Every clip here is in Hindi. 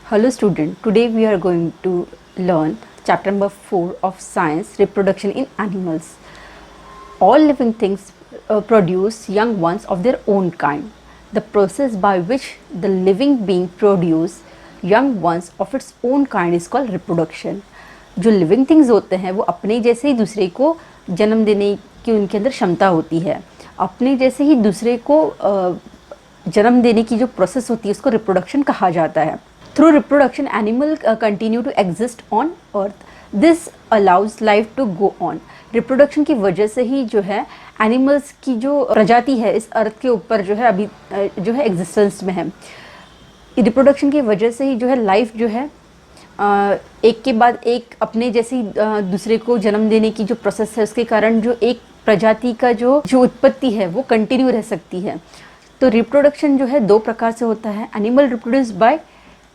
Hello student, today we are going to learn chapter number 4 of science, reproduction in animals. All living things produce young ones of their own kind. The process by which the living being produce young ones of its own kind is called reproduction. जो लिविंग थिंग्स होते हैं वो अपने जैसे ही दूसरे को जन्म देने की उनके अंदर क्षमता होती है. अपने जैसे ही दूसरे को जन्म देने की जो प्रोसेस होती है उसको रिप्रोडक्शन कहा जाता है. Through reproduction, animals continue to exist on earth. This allows life to go on. Reproduction की वजह से ही जो है एनिमल्स की जो प्रजाति है इस अर्थ के ऊपर जो है अभी जो है एग्जिस्टेंस में है. रिप्रोडक्शन की वजह से ही जो है लाइफ जो है एक के बाद एक अपने जैसी दूसरे को जन्म देने की जो प्रोसेस है उसके कारण जो एक प्रजाति का जो उत्पत्ति है वो कंटिन्यू रह सकती है. तो रिप्रोडक्शन जो है दो प्रकार से होता है. Animal reproduce by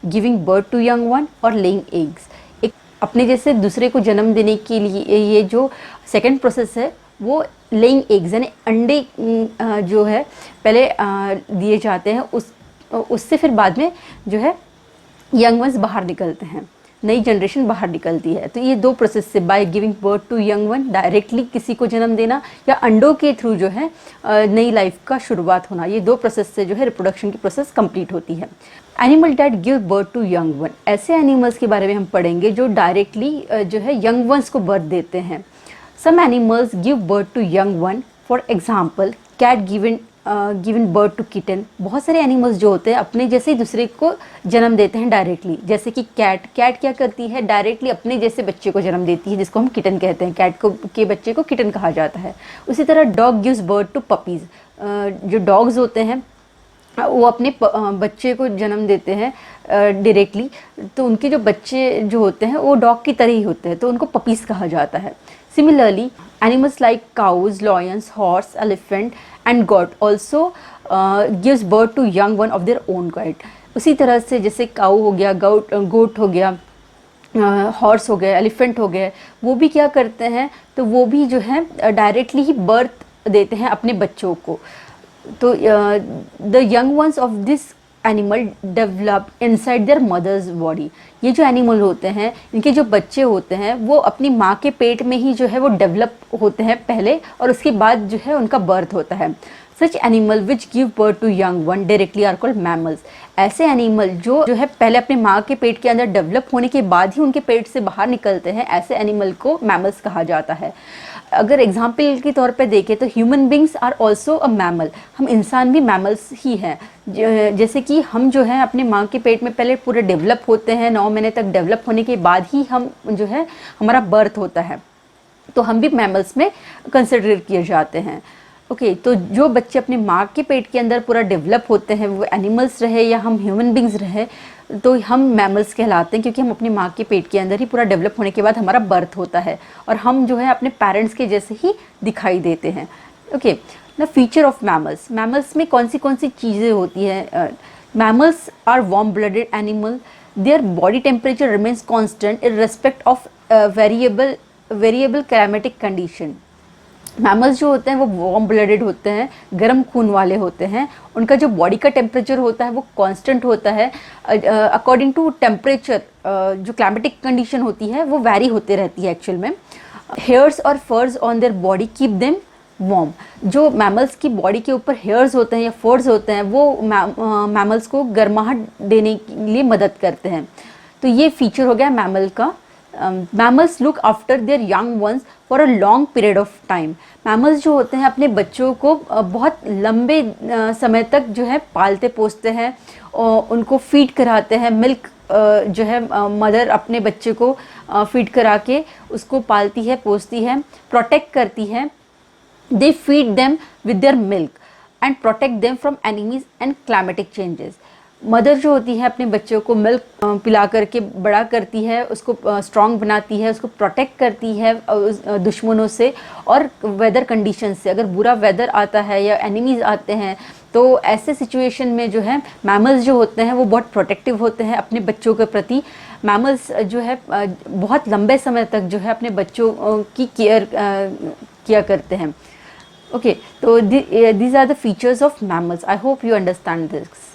giving birth to young one और लेइंग एग्स. एक अपने जैसे दूसरे को जन्म देने के लिए ये जो सेकंड प्रोसेस है वो लेइंग एग्स यानी अंडे जो है पहले दिए जाते हैं. उससे फिर बाद में जो है यंग वंस बाहर निकलते हैं, नई जनरेशन बाहर निकलती है. तो ये दो प्रोसेस से by giving birth to young one directly किसी को जन्म देना या अंडों के थ्रू जो है नई लाइफ का शुरुआत होना, ये दो प्रोसेस से जो है रिप्रोडक्शन की प्रोसेस कंप्लीट होती है. Animal that give birth to young one, ऐसे एनिमल्स के बारे में हम पढ़ेंगे जो डायरेक्टली जो है यंग वंस को बर्थ देते हैं. Some animals give birth to young one, for example cat given birth to kitten. बहुत सारे एनिमल्स जो होते हैं अपने जैसे ही दूसरे को जन्म देते हैं डायरेक्टली. जैसे कि कैट क्या करती है डायरेक्टली अपने जैसे बच्चे को जन्म देती है जिसको हम किटन कहते हैं. कैट को के बच्चे को किटन कहा जाता है. उसी तरह dog gives birth to puppies. जो डॉग्स होते हैं वो अपने बच्चे को जन्म देते हैं डायरेक्टली. तो उनके जो बच्चे जो होते हैं वो डॉग की तरह ही होते हैं तो उनको पपीज़ कहा जाता है. Similarly, animals like cows, lions, horse, elephant and goat also gives birth to young one of their own kind. उसी तरह से जैसे काऊ हो गया, गोट हो गया, हॉर्स हो गया, एलिफेंट हो गए, वो भी क्या करते हैं तो वो भी जो है डायरेक्टली ही बर्थ देते हैं अपने बच्चों को. तो the young ones of this animal develop inside their mother's body. ये जो एनिमल होते हैं इनके जो बच्चे होते हैं वो अपनी माँ के पेट में ही जो है वो डेवलप होते हैं पहले और उसके बाद जो है उनका बर्थ होता है. Such animal which give birth to young one directly are called mammals. ऐसे एनिमल जो है पहले अपने माँ के पेट के अंदर डेवलप होने के बाद ही उनके पेट से बाहर निकलते हैं, ऐसे एनिमल को मैमल्स कहा जाता है. अगर एग्जाम्पल के तौर पे देखें तो human beings are also a mammal. हम इंसान भी मैमल्स ही हैं. जैसे कि हम जो है अपने माँ के पेट में पहले पूरे डेवलप होते हैं, 9 महीने तक डेवलप होने के बाद ही हम जो है हमारा बर्थ होता है, तो हम भी मैमल्स में कंसिडर किए जाते हैं. ओके, तो जो बच्चे अपने माँ के पेट के अंदर पूरा डेवलप होते हैं वो एनिमल्स रहे या हम ह्यूमन बींग्स रहे तो हम मैमल्स कहलाते हैं क्योंकि हम अपनी माँ के पेट के अंदर ही पूरा डेवलप होने के बाद हमारा बर्थ होता है और हम जो है अपने पेरेंट्स के जैसे ही दिखाई देते हैं. Okay, the feature of mammals. Mammals में कौन सी चीज़ें होती हैं. Mammals are warm blooded animal. Their body temperature remains constant in respect of variable climatic condition. Mammals जो होते हैं वो वार्म ब्लडेड होते हैं, गर्म खून वाले होते हैं. उनका जो बॉडी का टेम्परेचर होता है वो कांस्टेंट होता है. अकॉर्डिंग टू टेम्परेचर जो क्लाइमेटिक कंडीशन होती है वो वैरी होते रहती है एक्चुअल में. हेयर्स और फर्स on their body keep them warm. जो मैमल्स की बॉडी के ऊपर हेयर्स होते हैं या फर्स होते हैं वो मैमल्स को गर्माहट देने के लिए मदद करते हैं. तो ये फीचर हो गया मैमल का. Mammals look after their young ones for a long period of time. Mammals जो होते हैं अपने बच्चों को बहुत लंबे समय तक जो है पालते पोसते हैं और उनको फीड कराते हैं. मिल्क जो है मदर अपने बच्चे को फीड करा के उसको पालती है, पोसती है, प्रोटेक्ट करती है. They feed them with their milk and protect them from enemies and climatic changes. Mother जो होती है अपने बच्चों को मिल्क पिला करके बड़ा करती है, उसको स्ट्रॉन्ग बनाती है, उसको प्रोटेक्ट करती है दुश्मनों से और वेदर कंडीशन से. अगर बुरा वेदर आता है या एनिमीज़ आते हैं तो ऐसे सिचुएशन में जो है मैमल्स जो होते हैं वो बहुत प्रोटेक्टिव होते हैं अपने बच्चों के प्रति. मैमल्स जो है बहुत लंबे समय तक जो है अपने बच्चों की केयर किया करते हैं. ओके, तो these are the features of mammals. I hope you understand this.